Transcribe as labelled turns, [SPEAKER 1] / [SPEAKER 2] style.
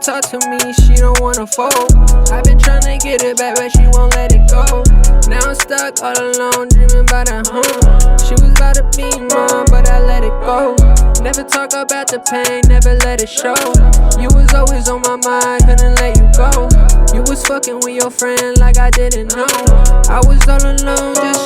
[SPEAKER 1] talk to me, she don't wanna fold. I've been tryna get it back, but she won't let it go. Now I'm stuck all alone, dreaming about her home. She was about to be mine, but I let it go. Never talk about the pain, never let it show. You was always on my mind, couldn't let you go. You was fucking with your friend like I didn't know. I was all alone, just